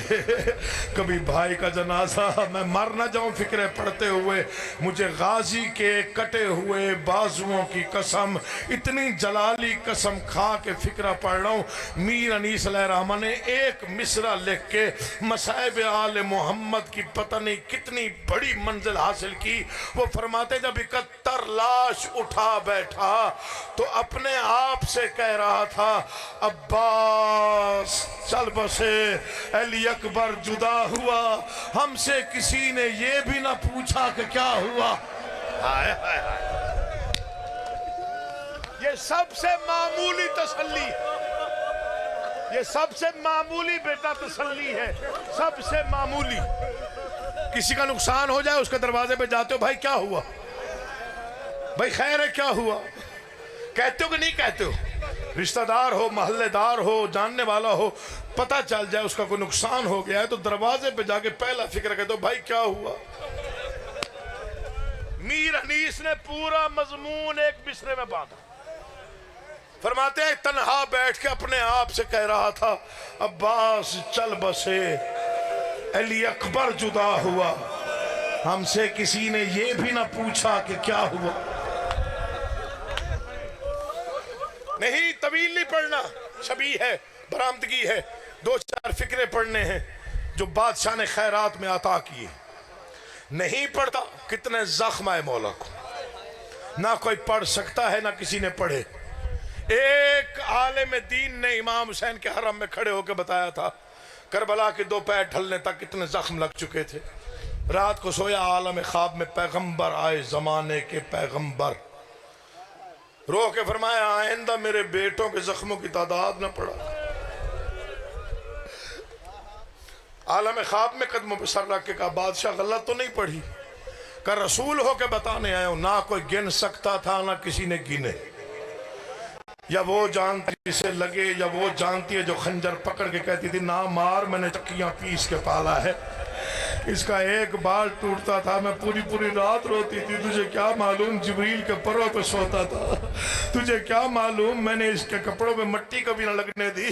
کبھی بھائی کا جنازہ. میں مر نہ جاؤں فکرے پڑھتے ہوئے. مجھے غازی کے کٹے ہوئے بازوؤں کی قسم, اتنی جلالی قسم کھا کے فکرہ پڑھ رہا ہوں. میر انیس علیہ الرحمہ نے ایک مصرع لکھ کے مصائب آل محمد کی پتہ نہیں کتنی بڑی منزل حاصل کی. وہ فرماتے جب 71 لاش اٹھا بیٹھا تو اپنے آپ سے کہہ رہا تھا عباس چل بسے, علی اکبر جدا ہوا, ہم سے کسی نے یہ بھی نہ پوچھا کہ کیا ہوا. ہائے ہائے ہائے, یہ سب سے معمولی تسلی ہے. یہ سب سے معمولی بیٹا تسلی ہے, سب سے معمولی. کسی کا نقصان ہو جائے اس کے دروازے پہ جاتے ہو, بھائی کیا ہوا, بھائی خیر ہے, کیا ہوا, کہتے ہو کہ نہیں کہتے ہو. رشتہ دار ہو, محلے دار ہو, جاننے والا ہو, پتہ چل جائے اس کا کوئی نقصان ہو گیا ہے تو دروازے پہ جا کے پہلا فکر کہتے ہو بھائی کیا ہوا. میر انیس نے پورا مضمون ایک مصرے میں باندھا. فرماتے ہیں تنہا بیٹھ کے اپنے آپ سے کہہ رہا تھا عباس چل بسے, علی اکبر جدا ہوا, ہم سے کسی نے یہ بھی نہ پوچھا کہ کیا ہوا. نہیں طویل نہیں پڑھنا, شبیہ ہے, برآمدگی ہے. 2-4 فقرے پڑھنے ہیں جو بادشاہ نے خیرات میں عطا کیے. نہیں پڑھتا کتنے زخم آئے مولا کو, نہ کوئی پڑھ سکتا ہے نہ کسی نے پڑھے. ایک عالم دین نے امام حسین کے حرم میں کھڑے ہو کے بتایا تھا کربلا کے دو پیر ڈھلنے تک کتنے زخم لگ چکے تھے. رات کو سویا عالم خواب میں پیغمبر آئے زمانے کے پیغمبر. رو کے فرمایا آئندہ میرے بیٹوں کے زخموں کی تعداد نہ پڑا. عالم خواب میں قدموں پہ سر رکھ کے کہا بادشاہ غلط تو نہیں پڑھی؟ کہ رسول ہو کے بتانے آئے ہوں. نہ کوئی گن سکتا تھا نہ کسی نے گنے. یا وہ جانتی جسے لگے یا وہ جانتی ہے جو خنجر پکڑ کے کہتی تھی نہ مار میں نے چکیاں پیس کے پالا ہے. اس کا ایک بال ٹوٹتا تھا میں پوری پوری رات روتی تھی. تجھے کیا معلوم جبریل کے پروں پہ سوتا تھا. تجھے کیا معلوم میں نے اس کے کپڑوں میں مٹی کبھی نہ لگنے دی.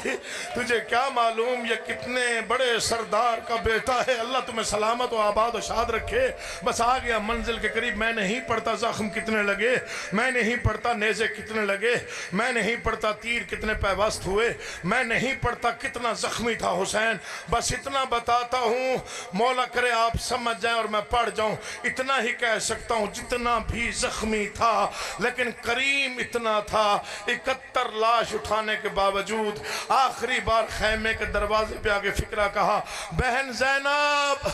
تجھے کیا معلوم یہ کتنے بڑے سردار کا بیٹا ہے. اللہ تمہیں سلامت و آباد و شاد رکھے. بس آ گیا منزل کے قریب. میں نہیں پڑھتا زخم کتنے لگے, میں نہیں پڑھتا نیزے کتنے لگے, میں نہیں پڑھتا تیر کتنے پیوست ہوئے, میں نہیں پڑھتا کتنا زخمی تھا حسین. بس اتنا بتاتا ہوں مولا کرے آپ سمجھ جائیں اور میں پڑھ جاؤں. اتنا ہی کہہ سکتا ہوں جتنا بھی زخمی تھا لیکن کریم اتنا تھا. 71 لاش اٹھانے کے باوجود آخری بار خیمے کے دروازے پہ آگے فکرہ کہا بہن زینب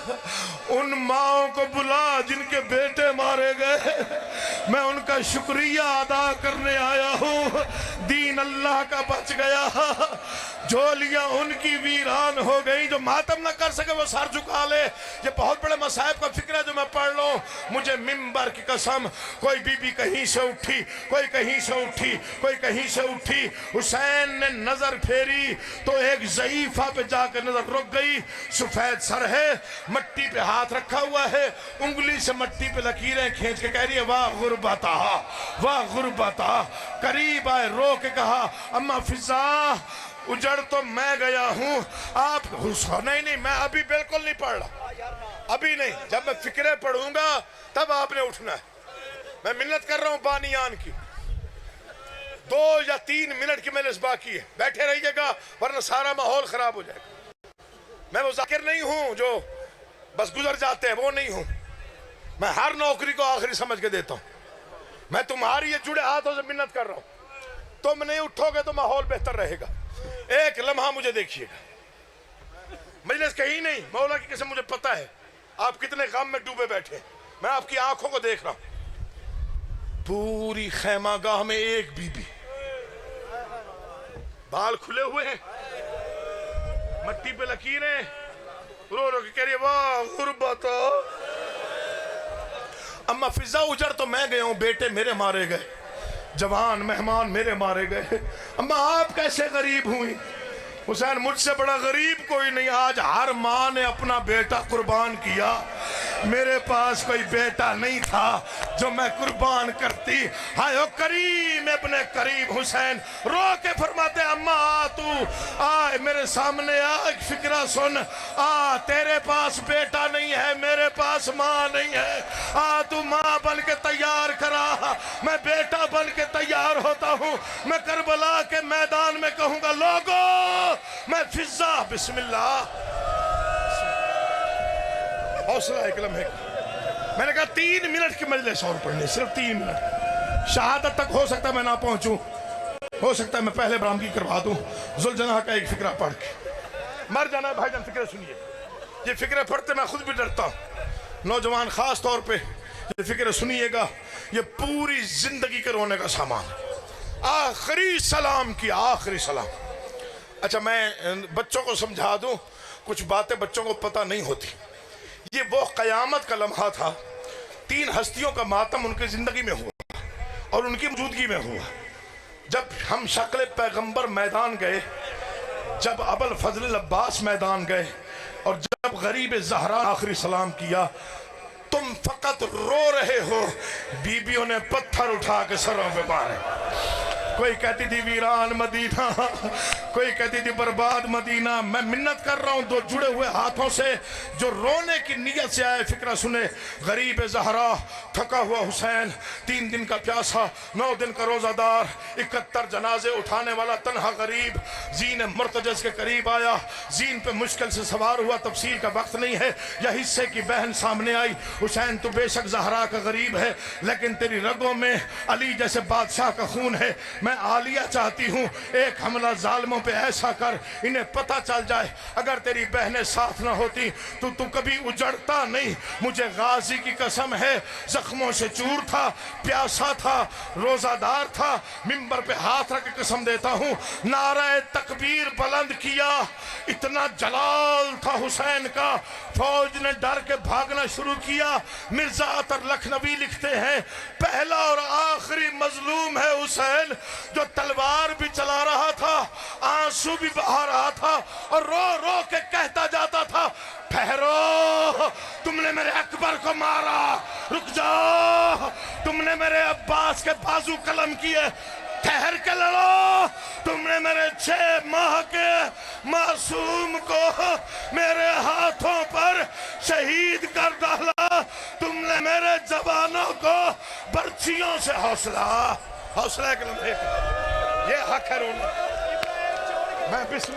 ان ماؤں کو بلا جن کے بیٹے مارے گئے. میں ان کا شکریہ ادا کرنے آیا ہوں. دین اللہ کا بچ گیا. جھولیاں ان کی ویران ہو گئی. جو ماتم نہ کر سکے وہ سر جھکا لے. یہ بہت بڑے مصائب کا فکر ہے جو میں پڑھ لوں. مجھے ممبر کی قسم کوئی بی بی کہیں سے اٹھی, کوئی کہیں سے اٹھی, کوئی کہیں سے اٹھی. حسین نے نظر پھیری تو ایک ضعیفہ پہ جا کر نظر رک گئی. سفید سر ہے, مٹی پہ ہاتھ رکھا ہوا ہے, انگلی سے مٹی پہ لکیریں کھینچ کے کہہ رہی ہے واہ غربتا واہ غربتا. قریب آئے رو کے کہا اما فضا اجڑ تو میں گیا ہوں آپ نہیں میں ابھی بالکل نہیں پڑھ رہا, ابھی نہیں. جب میں فکرے پڑھوں گا تب آپ نے اٹھنا ہے. میں منت کر رہا ہوں بانیان کی. 2 یا 3 منٹ کی مجلس باقی ہے, بیٹھے رہیے گا ورنہ سارا ماحول خراب ہو جائے گا. میں وہ ذاکر نہیں ہوں جو بس گزر جاتے ہیں, وہ نہیں ہوں. میں ہر نوکری کو آخری سمجھ کے دیتا ہوں. میں تمہاری یہ جڑے ہاتھوں سے منت کر رہا ہوں. تم نہیں اٹھو گے تو ماحول بہتر رہے گا. ایک لمحہ مجھے دیکھیے گا. مجلس کہیں نہیں, مولا کی قسم مجھے پتا ہے آپ کتنے غم میں ڈوبے بیٹھے. میں آپ کی آنکھوں کو دیکھ رہا ہوں. پوری خیمہ گاہ میں ایک بی بی, بال کھلے ہوئے ہیں, مٹی پہ لکیریں, رو رو کے کہہ رہی ہے واہ غربت. اما فضا اجڑ تو میں گیا ہوں, بیٹے میرے مارے گئے, جوان مہمان میرے مارے گئے. اما آپ کیسے غریب ہوئی؟ حسین مجھ سے بڑا غریب کوئی نہیں. آج ہر ماں نے اپنا بیٹا قربان کیا. میرے پاس کوئی بیٹا نہیں تھا جو میں قربان کرتی. ہائے او کریم ابن کریم. حسین رو کے فرماتے اما آ تو آ میرے سامنے آ, ایک فکرہ سن. آ تیرے پاس بیٹا نہیں ہے, میرے پاس ماں نہیں ہے. آ تو ماں بن کے تیار کرا, میں بیٹا بن کے تیار ہوتا ہوں. میں کربلا کے میدان میں کہوں گا لوگوں میں فضا بسم اللہ. حوصلہ ایک لمحے. میں نے کہا 3 منٹ کی مجلس اور پڑھنے, صرف 3 منٹ. شہادت تک ہو سکتا ہے میں نہ پہنچوں, ہو سکتا ہے میں پہلے برامگی کروا دوں. ذوالجناح کا ایک فکرہ پڑھ کے مر جانا ہے. بھائی جان فکرہ سنیے. یہ فکرے پڑھتے میں خود بھی ڈرتا ہوں. نوجوان خاص طور پہ یہ فکرہ سنیے گا, یہ پوری زندگی کے رونے کا سامان. آخری سلام کیا, آخری سلام. اچھا میں بچوں کو سمجھا دوں, کچھ باتیں بچوں کو پتہ نہیں ہوتی. یہ وہ قیامت کا لمحہ تھا. 3 ہستیوں کا ماتم ان کی زندگی میں ہوا اور ان کی موجودگی میں ہوا. جب ہم شکل پیغمبر میدان گئے, جب ابوالفضل عباس میدان گئے, اور جب غریب زہرا آخری سلام کیا, تم فقط رو رہے ہو. بیویوں نے پتھر اٹھا کے سروں پہ مارے. کوئی کہتی تھی ویران مدینہ, کوئی کہتی تھی برباد مدینہ. میں منت کر رہا ہوں 2 جڑے ہوئے ہاتھوں سے جو رونے کی نیت سے آئے فکرہ سنے. غریب زہرا, تھکا ہوا حسین, 3 دن کا پیاسا, 9 دن کا روزہ دار, 71 جنازے اٹھانے والا تنہا غریب زین مرتجز کے قریب آیا. زین پہ مشکل سے سوار ہوا, تفسیر کا وقت نہیں ہے. یا حصے کی بہن سامنے آئی, حسین تو بے شک زہرا کا غریب ہے لیکن تیری رگوں میں علی جیسے بادشاہ کا خون ہے. میں عالیہ چاہتی ہوں ایک حملہ ظالموں پہ ایسا کر انہیں پتہ چل جائے اگر تیری بہنیں ساتھ نہ ہوتی تو کبھی اجڑتا نہیں. مجھے غازی کی قسم ہے زخموں سے چور تھا, پیاسا تھا, روزہ دار تھا, ممبر پہ ہاتھ رکھ کے قسم دیتا ہوں نعرہ تکبیر بلند کیا, اتنا جلال تھا حسین کا, فوج نے ڈر کے بھاگنا شروع کیا. مرزا عطر لکھنوی لکھتے ہیں پہلا اور آخری مظلوم ہے حسین جو تلوار بھی چلا رہا تھا, آنسو بھی بہا رہا تھا اور رو رو کے کہتا جاتا تھا ٹھہرو, تم نے میرے اکبر کو مارا, رک جاؤ, تم نے میرے عباس کے بازو قلم کیے, ٹھہر کے لڑو, تم نے میرے 6 ماہ کے معصوم کو میرے ہاتھوں پر شہید کر ڈالا, تم نے میرے جوانوں کو برچھیوں سے حوصلہ کے لمحے, یہ حق ہے رونا. میں بسم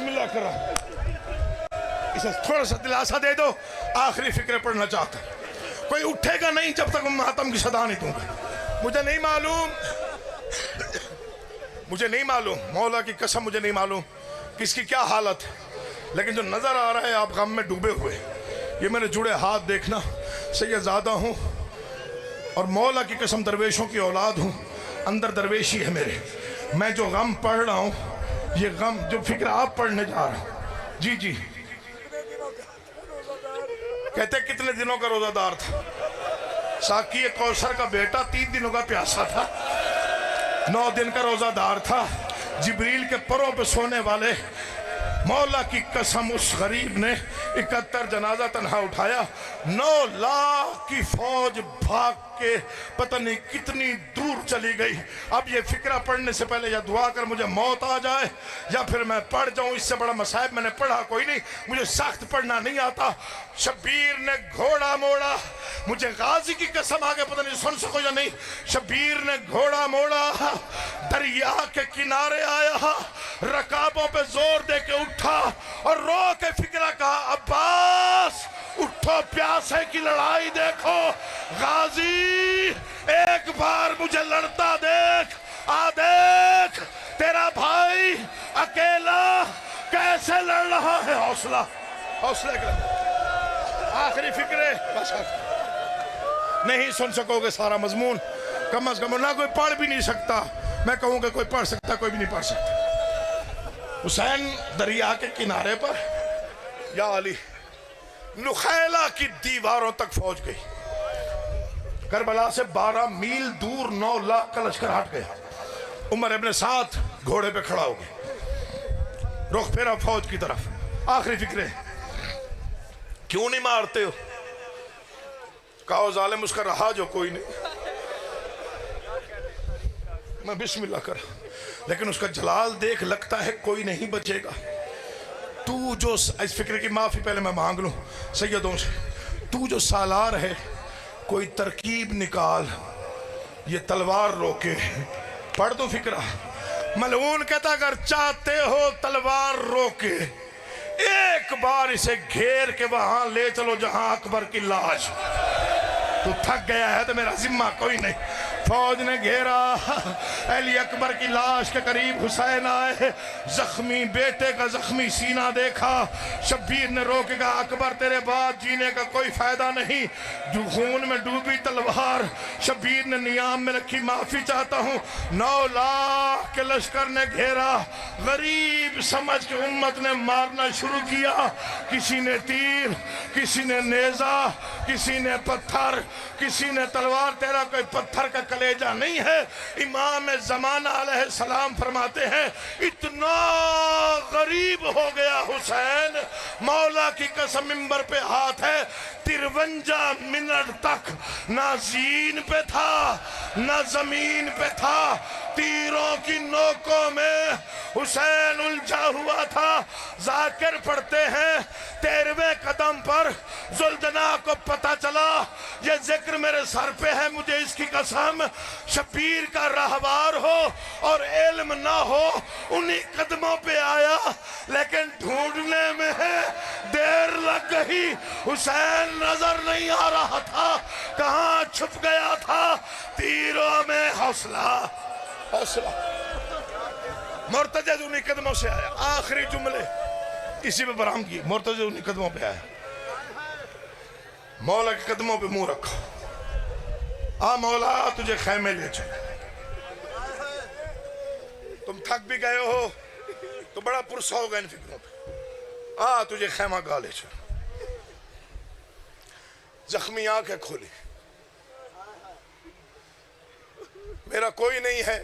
اللہ کرا, اسے تھوڑا سا دلاسا دے دو, آخری فکرے پڑھنا چاہتا ہوں. کوئی اٹھے گا نہیں جب تک ماتم کی صدا نہیں دوں گا. مجھے نہیں معلوم مولا کی قسم مجھے نہیں معلوم کس کی کیا حالت ہے, لیکن جو نظر آ رہا ہے آپ غم میں ڈوبے ہوئے, یہ میرے جڑے ہاتھ دیکھنا, سید زادہ ہوں اور مولا کی قسم درویشوں کی اولاد ہوں, اندر درویشی ہے میرے. میں جو غم پڑھ رہا ہوں یہ غم جو فکر آپ پڑھنے جا رہا ہوں. جی جی کہتے کتنے دنوں کا روزہ دار تھا, ساقی کوثر کا بیٹا 3 دنوں کا پیاسا تھا, 9 دن کا روزہ دار تھا, جبریل کے پروں پہ سونے والے. مولا کی قسم اس غریب نے 71 جنازہ تنہا اٹھایا, 9 لاکھ کی فوج بھاگ کے پتہ نہیں کتنی دور چلی گئی. اب یہ فکرہ پڑھنے سے پہلے یا دعا کر مجھے موت آ جائے یا پھر میں پڑھ جاؤں, اس سے بڑا مصائب میں نے پڑھا کوئی نہیں, مجھے سخت پڑھنا نہیں آتا. شبیر نے گھوڑا موڑا, مجھے غازی کی قسم آگے پتہ نہیں سن سکو یا نہیں, شبیر نے گھوڑا موڑا, دریا کے کنارے آیا, رکابوں پہ زور دے کے اٹھا اور رو کے فکرہ کہا عباس اٹھو, پیاسے کی لڑائی دیکھو, غازی ایک بار مجھے لڑتا دیکھ, دیکھ تیرا بھائی اکیلا کیسے لڑ رہا ہے. حوصلہ کریں, آخری فکرے بس نہیں سن سکو گے سارا مضمون, کم از کم نہ کوئی پڑھ بھی نہیں سکتا, میں کہوں کہ کوئی پڑھ سکتا کوئی بھی نہیں پڑھ سکتا. حسین دریا کے کنارے پر, یا علی, نخیلہ کی دیواروں تک فوج گئی, کربلا سے 12 میل دور 9 لاکھ کا لشکر ہٹ گیا. عمر ابن سعد گھوڑے پہ کھڑا ہو گیا, رخ پھیرا فوج کی طرف. آخری فکرے کیوں نہیں مارتے ہو, کہو ظالم اس کا رہا جو کوئی نہیں, میں بسم اللہ کر, لیکن اس کا جلال دیکھ لگتا ہے کوئی نہیں بچے گا. تو جو اس فکر کی معافی پہلے میں مانگ لوں سیدوں سے, تو جو سالار ہے کوئی ترکیب نکال, یہ تلوار روکے. پڑھ دو فکرہ, ملعون کہتا اگر چاہتے ہو تلوار روکے, ایک بار اسے گھیر کے وہاں لے چلو جہاں اکبر کی لاش. تو تھک گیا ہے تو میرا ذمہ کوئی نہیں. فوج نے گھیرا, علی اکبر کی لاش کے قریب حسین آئے, زخمی بیٹے کا زخمی سینہ دیکھا. شبیر نے روک کہا اکبر تیرے بعد جینے کا کوئی فائدہ نہیں, جو خون میں ڈوبی تلوار. شبیر نے نیام میں رکھی, معافی چاہتا ہوں. 9 لاکھ کے لشکر نے گھیرا, غریب سمجھ کے امت نے مارنا شروع کیا. کسی نے تیر, کسی نے نیزہ, کسی نے پتھر, کسی نے تلوار. تیرا کوئی پتھر کا کلیجہ نہیں ہے. امام زمانہ علیہ السلام فرماتے ہیں اتنا غریب ہو گیا حسین, مولا کی قسم ممبر پہ ہاتھ ہے, 53 منٹ تک نہ زین پہ تھا نہ زمین پہ تھا, تیروں کی نوکوں میں حسین الجھا ہوا تھا. ذاکر پڑھتے ہیں 13ویں قدم پر ذوالجناح کو پتہ چلا یہ ذکر میرے سر پہ ہے، مجھے اس کی قسم شبیر کا راہوار ہو اور علم نہ ہو انہی قدموں پہ آیا، لیکن ڈھونڈنے میں دیر لگ گئی، حسین نظر نہیں آ رہا تھا، کہاں چھپ گیا تھا؟ تیروں میں حوصلہ مرتجز انہی قدموں سے آیا۔ آخری جملے اسی پہ برہم کی، مرتجز انہی قدموں پہ آیا، مولا کے قدموں پہ منہ رکھو، آ مولا تجھے خیمے لے چلے، تم تھک بھی گئے ہو تو بڑا پرسا ہوگا ان فکروں پہ، آ تجھے خیمہ گاہ لے چلے۔ زخمی آنکھیں کھولی، میرا کوئی نہیں ہے،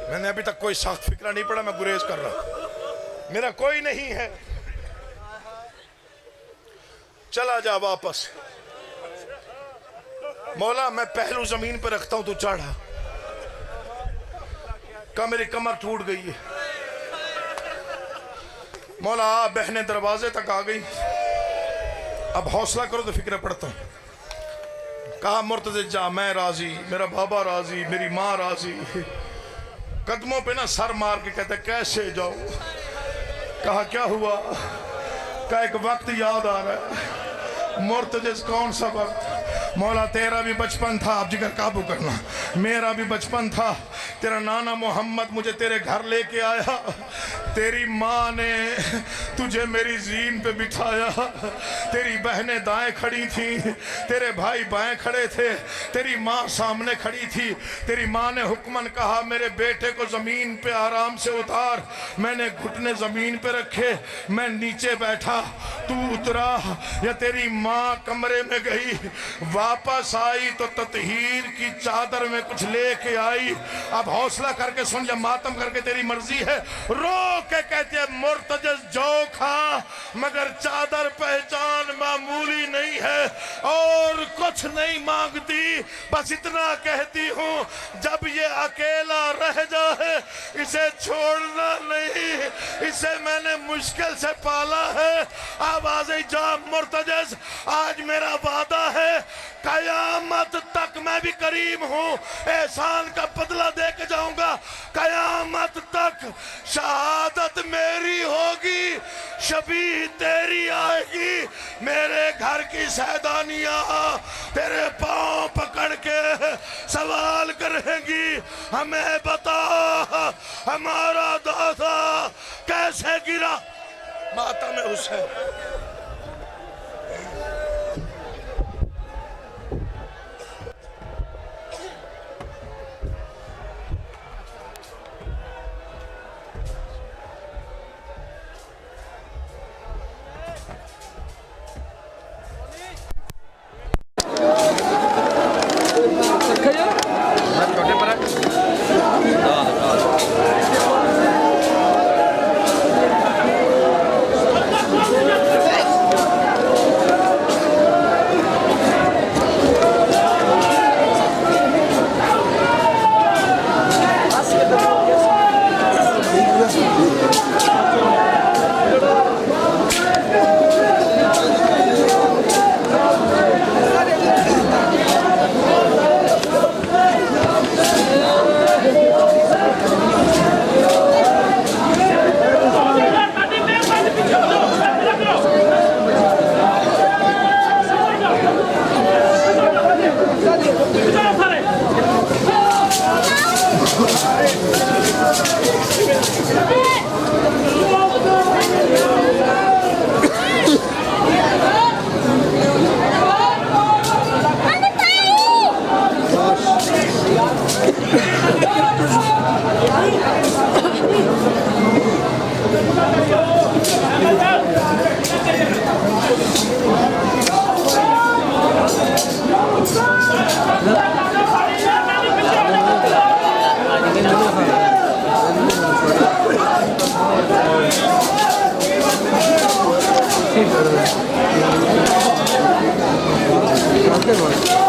میں نے ابھی تک کوئی سخت فکرہ نہیں پڑا، میں گریز کر رہا، میرا کوئی نہیں ہے، چلا جا واپس، مولا میں پہلو زمین پہ رکھتا ہوں تو چڑھا، کہا میری کمر ٹوٹ گئی ہے، مولا بہنیں دروازے تک آ گئی، اب حوصلہ کرو تو فکرہ پڑتا ہوں، کہا مرتضی جا، میں راضی، میرا بابا راضی، میری ماں راضی، قدموں پہ نہ سر مار کے کہتے کیسے جاؤ؟ کہا کیا ہوا؟ کہا ایک وقت یاد آ رہا ہے۔ مرتجز کون سا وقت؟ مولا تیرا بھی بچپن تھا، اب جگر قابو کرنا، میرا بھی بچپن تھا، تیرا نانا محمد مجھے تیرے گھر لے کے آیا، تیری ماں نے تجھے میری زین پہ بٹھایا، تیری بہنیں دائیں کھڑی تھیں، تیرے بھائی بائیں کھڑے تھے، تیری ماں سامنے کھڑی تھی، تیری ماں نے حکماً کہا میرے بیٹے کو زمین پہ آرام سے اتار، میں نے گھٹنے زمین پہ رکھے، میں نیچے بیٹھا، تو اترا، یا تیری ماں کمرے میں گئی، واپس آئی تو تطہیر کی چادر میں کچھ لے کے آئی، اب حوصلہ کر کے سن، یا ماتم کر کے تیری مرضی ہے، رو کے کہتے ہیں مرتجز جو کھا مگر چادر پہچان معمولی نہیں ہے، اور کچھ نہیں مانگتی، بس اتنا کہتی ہوں جب یہ اکیلا رہ جائے اسے چھوڑنا نہیں، اسے میں نے مشکل سے پالا ہے، آوازیں جا مرتجز آج میرا وعدہ ہے قیامت تک میں بھی کریم ہوں، احسان کا بدلہ دے کے جاؤں گا، قیامت تک شہادت میری ہوگی، شبیہ تیری آئے گی، میرے گھر کی سیدانیاں تیرے پاؤں پکڑ کے سوال کریں گی، ہمیں بتا ہمارا دادا کیسے گرا ماتم حسین۔ Okay,